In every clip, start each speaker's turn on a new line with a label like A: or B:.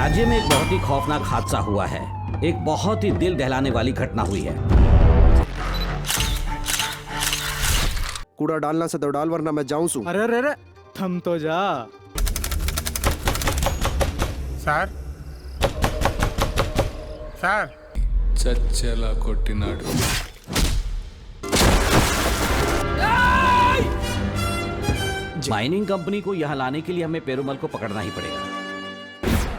A: राज्य में एक बहुत ही खौफनाक हादसा हुआ है। एक बहुत ही दिल दहलाने वाली घटना हुई है।
B: कूड़ा डालना से तो डाल, वरना मैं जाऊं सू।
C: अरे अरे अरे, थम तो जा।
D: సార్ సార్
E: చచ్చేలా కొట్టినాడు.
A: माइनिंग कंपनी को यहाँ लाने के लिए हमें पेरुमल को पकड़ना ही पड़ेगा।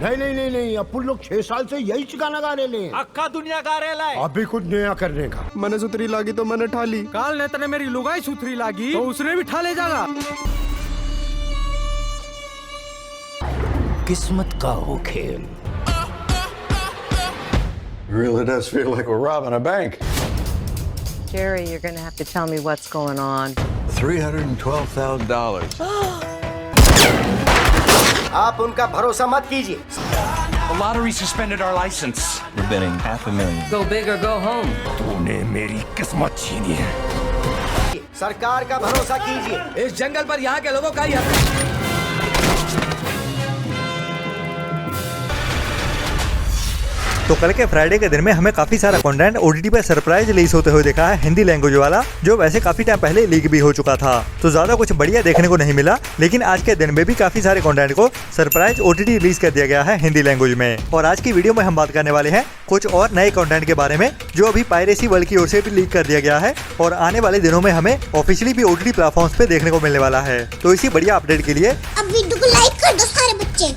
F: नहीं नहीं नहीं नहीं, अपन लोग 6 साल से यही गाना गा रहे हैं।
A: अक्का दुनिया गा रहे हैं।
F: अभी कुछ नया करने का।
B: मैंने सुतरी लागी तो मैंने ठा ली।
C: काल ने तने मेरी लुगाई सुथरी लागी तो उसने भी ठा ले जागा।
F: किस्मत का हो खेल।
G: Really does feel like we're robbing a bank.
H: Jerry, you're going to have to tell me what's going on.
G: $312,000.
F: आप उनका भरोसा मत कीजिए।
I: The lottery suspended our license. We're bidding $500,000.
H: Go big or go home.
F: तूने मेरी किस्मत छीनी है। सरकार का भरोसा कीजिए।
I: इस जंगल पर यहाँ के लोगों का ही हक।
J: तो कल के फ्राइडे के दिन में हमें काफी सारा कंटेंट ओटीटी पर सरप्राइज रिलीज होते हुए देखा है, हिंदी लैंग्वेज वाला, जो वैसे काफी टाइम पहले लीक भी हो चुका था। तो ज्यादा कुछ बढ़िया देखने को नहीं मिला, लेकिन आज के दिन में भी काफी सारे कंटेंट को सरप्राइज ओटीटी रिलीज कर दिया गया है हिंदी लैंग्वेज में। और आज की वीडियो में हम बात करने वाले हैं कुछ और नए कंटेंट के बारे में, जो अभी पायरेसी वर्ल्ड की ओर से भी लीक कर दिया गया है और आने वाले दिनों में हमें ऑफिशियली भी ओटीटी प्लेटफॉर्म्स पे देखने को मिलने वाला है। तो इसी बढ़िया अपडेट के लिए
K: अब वीडियो को लाइक कर दो सारे बच्चे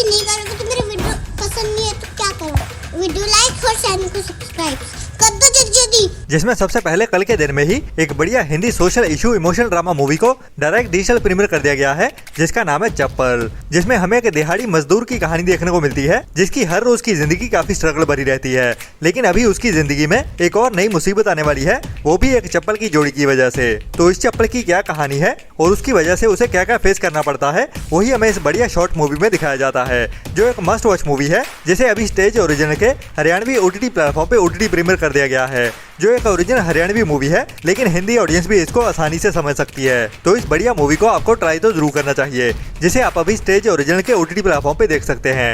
K: नहीं करोगे तो मेरा वीडियो पसंद नहीं है तो क्या करो, वीडियो लाइक और चैनल को सब्सक्राइब कर दो जल्दी।
J: जिसमें सबसे पहले कल के दिन में ही एक बढ़िया Hindi social issue emotional drama movie को डायरेक्ट डिजिटल प्रीमियर कर दिया गया है, जिसका नाम है चप्पल। जिसमें हमें एक दिहाड़ी मजदूर की कहानी देखने को मिलती है, जिसकी हर रोज की जिंदगी काफी स्ट्रगल भरी रहती है, लेकिन अभी उसकी जिंदगी में एक और नई मुसीबत आने वाली है, वो भी एक चप्पल की जोड़ी की वजह से। तो इस चप्पल की क्या कहानी है और उसकी वजह से उसे क्या क्या फेस करना पड़ता है, वही हमें इस बढ़िया शॉर्ट मूवी में दिखाया जाता है, जो एक मस्ट वॉच मूवी है, जिसे अभी स्टेज ओरिजिनल के हरियाणवी ओटीटी प्लेटफॉर्म पे ओटीटी प्रीमियर कर दिया गया है, जो एक ओरिजिनल हरियाणवी मूवी है, लेकिन हिंदी ऑडियंस भी इसको आसानी से समझ सकती है। तो इस बढ़िया मूवी को आपको ट्राई तो जरूर करना चाहिए, जिसे आप अभी स्टेज ओरिजिनल के ओटीटी प्लेटफॉर्म पे देख सकते हैं।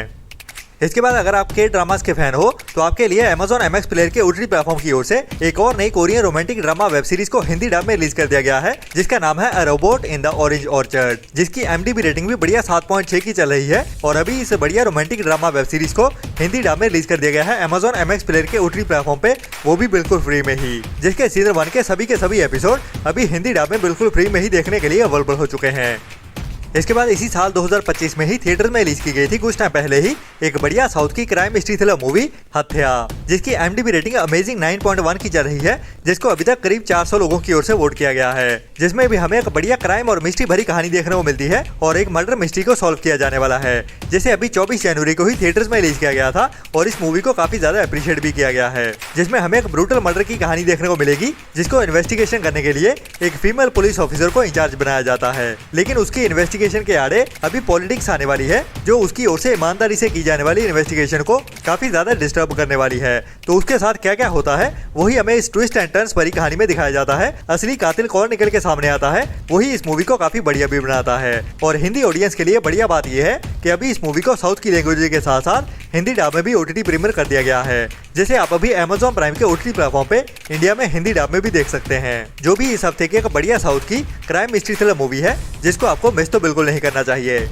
J: इसके बाद अगर आप के ड्रामास के फैन हो तो आपके लिए Amazon MX प्लेयर के ओटीटी प्लेटफॉर्म की ओर से एक और नई Korean romantic drama web series को हिंदी डब में रिलीज कर दिया गया है, जिसका नाम है a robot in the orange orchard, जिसकी IMDb रेटिंग भी बढ़िया 7.6 की चल रही है। और अभी इस बढ़िया रोमांटिक ड्रामा वेब सीरीज को हिंदी डब में रिलीज कर दिया गया है Amazon MX प्लेयर के ओटीटी प्लेटफॉर्म पे, वो भी बिल्कुल फ्री में ही, जिसके सीजन 1 के सभी एपिसोड अभी हिंदी डब में बिल्कुल फ्री में ही देखने के लिए अवेलेबल हो चुके हैं। इसके बाद इसी साल 2025 में ही थिएटर में रिलीज की गई थी कुछ टाइम पहले ही एक बढ़िया साउथ की क्राइम मिस्ट्री थ्रिलर मूवी हत्या, जिसकी IMDb रेटिंग अमेजिंग 9.1 की चल रही है, जिसको अभी तक करीब 400 लोगों की ओर से वोट किया गया है, जिसमें भी हमें एक बढ़िया क्राइम और मिस्ट्री भरी कहानी देखने को मिलती है और एक मर्डर मिस्ट्री को सॉल्व किया जाने वाला है, जिसे अभी 24 जनवरी को ही थिएटर्स में रिलीज किया गया था और इस मूवी को काफी ज्यादा अप्रिशिएट भी किया गया है, जिसमें हमें एक ब्रूटल मर्डर की कहानी देखने को मिलेगी, जिसको इन्वेस्टिगेशन करने के लिए एक फीमेल पुलिस ऑफिसर को इंचार्ज बनाया जाता है, लेकिन उसकी इन्वेस्टिगेशन के आड़े अभी पॉलिटिक्स आने वाली है, जो उसकी ओर से ईमानदारी से की जाने वाली इन्वेस्टिगेशन को काफी ज्यादा डिस्टर्ब करने वाली है। तो उसके साथ क्या क्या होता है वही हमें इस ट्विस्ट एंड टर्न्स भरी कहानी में दिखाया जाता है। असली कातिल कौन निकल के सामने आता है, वही इस मूवी को काफी बढ़िया भी बनाता है। और हिंदी ऑडियंस के लिए बढ़िया बात यह है कि अभी इस मूवी को साउथ की लैंग्वेज के साथ साथ हिंदी डब में भी ओटीटी प्रीमियर कर दिया गया है, जिसे आप अभी Amazon प्राइम के ओटीटी प्लेटफॉर्म पे इंडिया में हिंदी डब में भी देख सकते हैं, जो भी इस हफ्ते की एक बढ़िया साउथ की क्राइम मिस्ट्री थ्रिलर मूवी है, जिसको आपको मिस तो बिल्कुल नहीं करना चाहिए।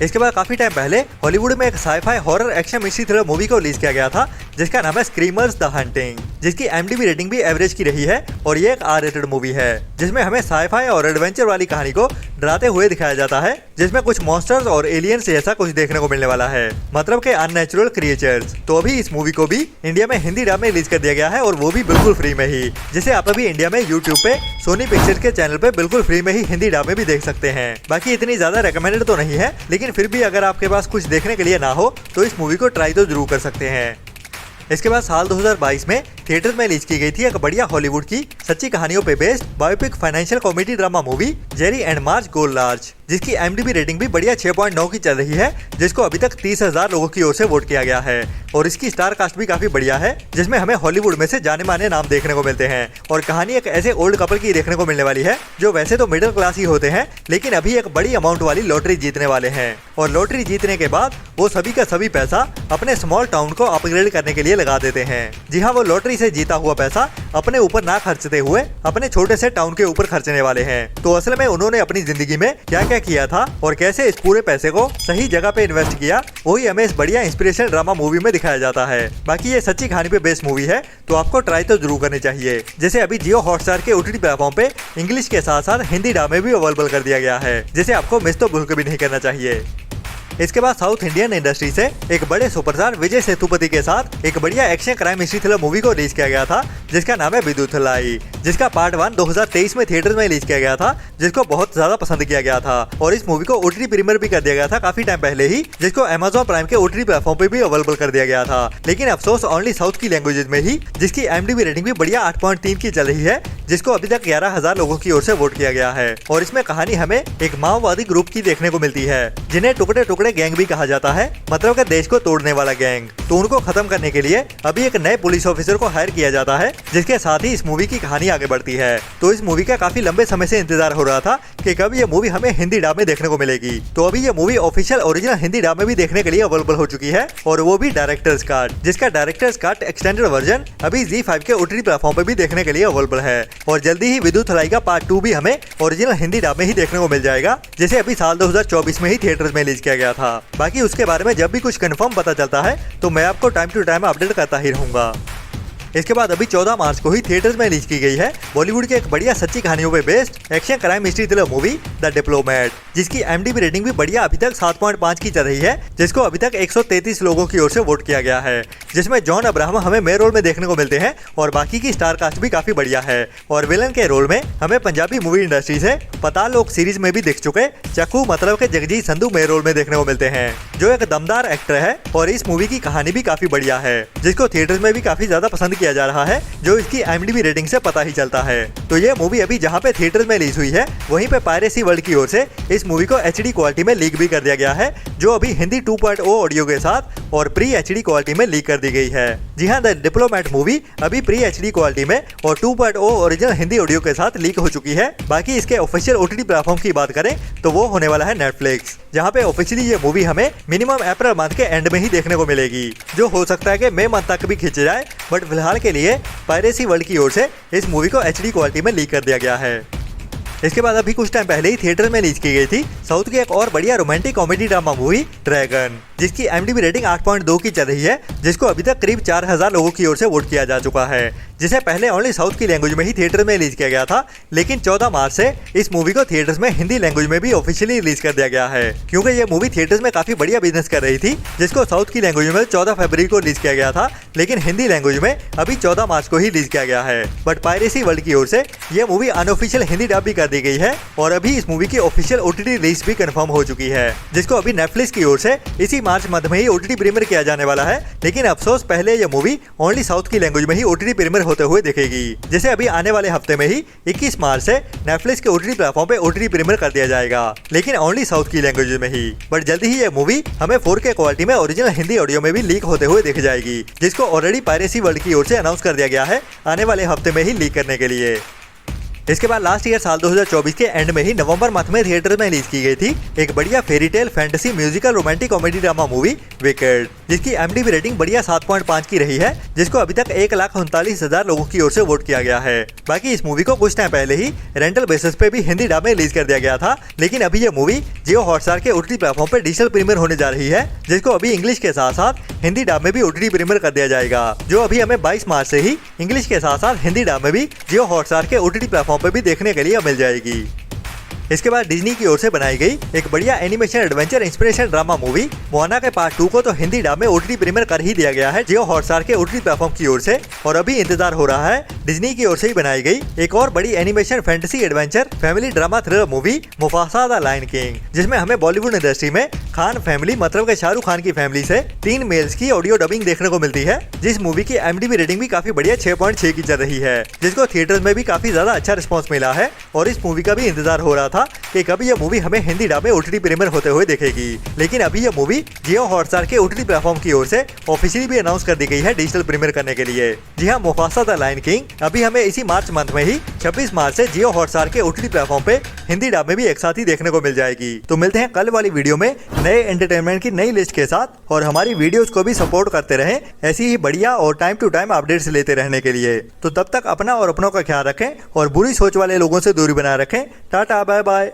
J: इसके बाद काफी टाइम पहले हॉलीवुड में एक sci fi horror action mystery thriller movie को रिलीज किया गया था, जिसका नाम है स्क्रीमर्स द हंटिंग, जिसकी IMDb रेटिंग भी एवरेज की रही है और ये एक R-रेटेड मूवी है, जिसमें हमें साइफाई और एडवेंचर वाली कहानी को डराते हुए दिखाया जाता है, जिसमें कुछ मॉन्स्टर्स और एलियंस जैसा कुछ देखने को मिलने वाला है, मतलब के अननेचुरल क्रिएचर्स। तो अभी इस मूवी को भी इंडिया में हिंदी डब में रिलीज कर दिया गया है और वो भी बिल्कुल फ्री में ही, जिसे आप अभी इंडिया में यूट्यूब पे सोनी पिक्चर्स के चैनल पे बिल्कुल फ्री में ही हिंदी डब में भी देख सकते हैं। बाकी इतनी ज्यादा रिकमेंडेड तो नहीं है, लेकिन फिर भी अगर आपके पास कुछ देखने के लिए ना हो तो इस मूवी को ट्राई तो जरूर कर सकते हैं। इसके बाद साल 2022 में थिएटर में रिलीज की गई थी एक बढ़िया हॉलीवुड की सच्ची कहानियों पे based biopic financial comedy drama movie Jerry and Marge go large, जिसकी IMDb रेटिंग भी बढ़िया 6.9 की चल रही है, जिसको अभी तक 30,000 लोगों की ओर से वोट किया गया है। और इसकी स्टार कास्ट भी काफी बढ़िया है, जिसमें हमें हॉलीवुड में से जाने माने नाम देखने को मिलते हैं। और कहानी एक ऐसे ओल्ड कपल की देखने को मिलने वाली है जो वैसे तो मिडिल क्लास ही होते हैं, लेकिन अभी एक बड़ी अमाउंट वाली लॉटरी जीतने वाले हैं। और लॉटरी जीतने के बाद वो सभी का सभी पैसा अपने स्मॉल टाउन को अपग्रेड करने के लिए लगा देते हैं। जी हाँ, वो लॉटरी से जीता हुआ पैसा अपने ऊपर ना खर्चते हुए अपने छोटे से टाउन के ऊपर खर्चने वाले हैं। तो असल में उन्होंने अपनी जिंदगी में क्या क्या किया था और कैसे इस पूरे पैसे को सही जगह पे इन्वेस्ट किया, वही हमें इस बढ़िया इंस्पिरेशनल ड्रामा मूवी में दिखाया जाता है। बाकी ये सच्ची कहानी पे बेस्ड मूवी है, तो आपको ट्राई तो जरूर करनी चाहिए। जैसे अभी जियो हॉटस्टार के OTT प्लेटफॉर्म पे इंग्लिश के साथ साथ हिंदी ड्रामे भी अवेलेबल कर दिया गया है, जिसे आपको मिस तो बिल्कुल भी नहीं करना चाहिए। इसके बाद साउथ इंडियन इंडस्ट्री से एक बड़े सुपरस्टार विजय सेतुपति के साथ एक बढ़िया action crime history thriller movie को रिलीज किया गया था, जिसका नाम है विदुथलाई, जिसका पार्ट 1 2023 में थिएटर में रिलीज किया गया था, जिसको बहुत ज्यादा पसंद किया गया था। और इस मूवी को OTT प्रीमियर भी कर दिया गया था काफी टाइम पहले ही, जिसको Amazon प्राइम के OTT प्लेटफॉर्म पे भी अवेलेबल कर दिया गया था। लेकिन अफसोस ओनली साउथ की लैंग्वेजेस में ही, जिसकी IMDb रेटिंग भी बढ़िया 8.3 की चल रही है, जिसको अभी तक 11,000 लोगों की ओर से वोट किया गया है। और इसमें कहानी हमें एक माओवादी ग्रुप की देखने को मिलती है, जिन्हें टुकड़े टुकड़े गैंग भी कहा जाता है, मतलब कि देश को तोड़ने वाला गैंग। तो उनको खत्म करने के लिए अभी एक नए पुलिस ऑफिसर को हायर किया जाता है, जिसके साथ ही इस मूवी की कहानी आगे बढ़ती है। तो इस मूवी का काफी लंबे समय से इंतजार हो रहा था कि कब ये मूवी हमें हिंदी डब में देखने को मिलेगी। तो अभी ये movie official original Hindi dub में भी देखने के लिए अवेलेबल हो चुकी है, और वो भी डायरेक्टर्स कट, जिसका डायरेक्टर्स कट एक्सटेंडेड वर्जन अभी ZEE5 के OTT प्लेटफॉर्म पे भी देखने के लिए अवेलेबल है। और जल्दी ही विदुथलाई का पार्ट 2 भी हमें ओरिजिनल हिंदी डब में ही देखने को मिल जाएगा, जिसे अभी साल 2024 में ही थिएटर्स में रिलीज किया गया था। बाकी उसके बारे में जब भी कुछ कंफर्म पता चलता है तो मैं आपको टाइम टू टाइम अपडेट करता ही रहूंगा। इसके बाद अभी 14 मार्च को ही थिएटर्स में रिलीज की गई है बॉलीवुड की एक बढ़िया सच्ची कहानियों पे based action crime history thriller movie the diplomat, जिसकी IMDb रेटिंग भी बढ़िया अभी तक 7.5 की चल रही है, जिसको अभी तक 133 लोगों की ओर से वोट किया गया है, जिसमें जॉन अब्राहम हमें मेन रोल में देखने को मिलते हैं, और बाकी की स्टार कास्ट भी काफी बढ़िया है। और विलन के रोल में हमें पंजाबी मूवी इंडस्ट्री से पताल लोक सीरीज में भी देख चुके चक्कू मतलब के जगजीत संधू मेन रोल में देखने को मिलते हैं, जो एक दमदार एक्टर है। और इस मूवी की कहानी भी काफी बढ़िया है, जिसको थिएटर्स में भी काफी ज्यादा पसंद किया जा रहा है, जो इसकी IMDb रेटिंग से पता ही चलता है। तो ये मूवी अभी जहाँ पे थिएटर में रिलीज हुई है, वहीं पे पायरेसी वर्ल्ड की ओर से इस मूवी को HD क्वालिटी में लीक भी कर दिया गया है, जो अभी हिंदी 2.0 ऑडियो के साथ और प्री HD क्वालिटी में लीक कर दी गई है। जी हाँ, द डिप्लोमेट मूवी अभी प्री HD क्वालिटी में और 2.0 ओरिजिनल हिंदी ऑडियो के साथ लीक हो चुकी है। बाकी इसके ऑफिशियल OTT प्लेटफॉर्म की बात करें तो वो होने वाला है नेटफ्लिक्स, जहाँ पे ऑफिशियली ये मूवी हमें मिनिमम अप्रैल मंथ के एंड में ही देखने को मिलेगी, जो हो सकता है कि मई मंथ तक भी खींच जाए। बट फिलहाल के लिए पायरेसी वर्ल्ड की ओर से इस मूवी को HD क्वालिटी में लीक कर दिया गया है। इसके बाद अभी कुछ टाइम पहले ही थिएटर में रिलीज की गई थी साउथ की एक और बढ़िया romantic comedy drama movie dragon, जिसकी IMDb रेटिंग 8.2 की चल रही है, जिसको अभी तक करीब 4,000 लोगों की ओर से वोट किया जा चुका है, जिसे पहले ओनली साउथ की लैंग्वेज में ही थिएटर में रिलीज किया गया था। लेकिन 14 मार्च से इस मूवी को थिएटर्स में हिंदी लैंग्वेज में भी ऑफिशियली रिलीज कर दिया गया है, क्योंकि ये मूवी थिएटर्स में काफी बढ़िया बिजनेस कर रही थी, जिसको साउथ की लैंग्वेज में 14 फरवरी को रिलीज किया गया था, लेकिन हिंदी लैंग्वेज में अभी 14 मार्च को ही रिलीज किया गया है। बट पायरेसी वर्ल्ड की ओर से ये मूवी अनऑफिशियल हिंदी डब भी कर दी गई है, और अभी इस मूवी की ऑफिशियल OTT रिलीज भी कंफर्म हो चुकी है, जिसको अभी नेटफ्लिक्स की ओर से इसी मार्च मध्य में ही OTT प्रीमियर किया जाने वाला है। लेकिन अफसोस पहले ये मूवी ओनली साउथ की लैंग्वेज में ही OTT प्रीमियर होते हुए दिखेगी, जिसे अभी आने वाले हफ्ते में ही 21 मार्च से नेटफ्लिक्स के OTT प्लेटफॉर्म पे OTT प्रीमियर कर दिया जाएगा, लेकिन ओनली साउथ की लैंग्वेज में ही। बट जल्दी ही ये मूवी हमें 4K क्वालिटी में ओरिजिनल हिंदी ऑडियो में भी लीक होते हुए दिख जाएगी, जिसको ऑलरेडी पायरेसी वर्ल्ड की ओर से अनाउंस कर दिया गया है आने वाले हफ्ते में ही लीक करने के लिए। इसके बाद लास्ट ईयर साल 2024 के एंड में ही नवंबर मंथ में थिएटर में रिलीज की गई थी एक बढ़िया fairy tale fantasy musical romantic comedy drama movie wicked, जिसकी IMDb रेटिंग बढ़िया 7.5 की रही है, जिसको अभी तक 1,39,000 लोगों की ओर से वोट किया गया है। बाकी इस मूवी को कुछ टाइम पहले ही रेंटल बेसिस पे भी हिंदी डब में रिलीज कर दिया गया था, लेकिन अभी ये मूवी जियो हॉटस्टार के OTT प्लेटफॉर्म पे डिजिटल प्रीमियर होने जा रही है, जिसको अभी इंग्लिश के साथ साथ हिंदी डब में भी OTT प्रीमियर कर दिया जाएगा, जो अभी हमें 22 मार्च से ही इंग्लिश के साथ साथ हिंदी डब में भी जियो हॉटस्टार के OTT प्लेटफॉर्म पे भी देखने के लिए मिल जाएगी। इसके बाद डिज्नी की ओर से बनाई गई एक बढ़िया animation adventure inspiration drama movie Moana के पार्ट 2 को तो हिंदी डब में OTT प्रीमियर कर ही दिया गया है जियो हॉटस्टार के OTT प्लेटफॉर्म की ओर से, और अभी इंतजार हो रहा है डिज्नी की ओर से ही बनाई गई एक और बड़ी animation fantasy adventure family drama thriller movie Mufasa the lion king, जिसमें हमें बॉलीवुड इंडस्ट्री में खान फैमिली मतलब के शाहरुख खान की फैमिली से 3 मेल्स की ऑडियो डबिंग देखने को मिलती है, जिस मूवी की IMDb रेटिंग भी काफी बढ़िया 6.6 की चल रही है, जिसको थिएटर्स में भी काफी ज्यादा अच्छा रिस्पॉन्स मिला है। और इस मूवी का भी इंतजार हो रहा था कि कभी यह मूवी हमें हिंदी डब में OTT प्रीमियर होते हुए दिखेगी, लेकिन अभी यह मूवी जियो हॉटस्टार के OTT प्लेटफॉर्म की ओर से ऑफिशियली भी अनाउंस कर दी गई है डिजिटल प्रीमियर करने के लिए। जी हाँ, मुफासा द लायन किंग अभी हमें इसी मार्च मंथ में ही 26 मार्च से जियो हॉटस्टार के OTT प्लेटफॉर्म पे हिंदी डब में भी एक साथ ही देखने को मिल जाएगी। तो मिलते हैं कल वाली वीडियो में नए एंटरटेनमेंट की नई लिस्ट के साथ, और हमारी वीडियोस को भी सपोर्ट करते रहें ऐसी ही बढ़िया और टाइम टू टाइम अपडेट्स लेते रहने के लिए। तो तब तक अपना और अपनों का ख्याल रखें और बुरी सोच वाले लोगों से दूरी बनाए रखें। Tata, bye bye.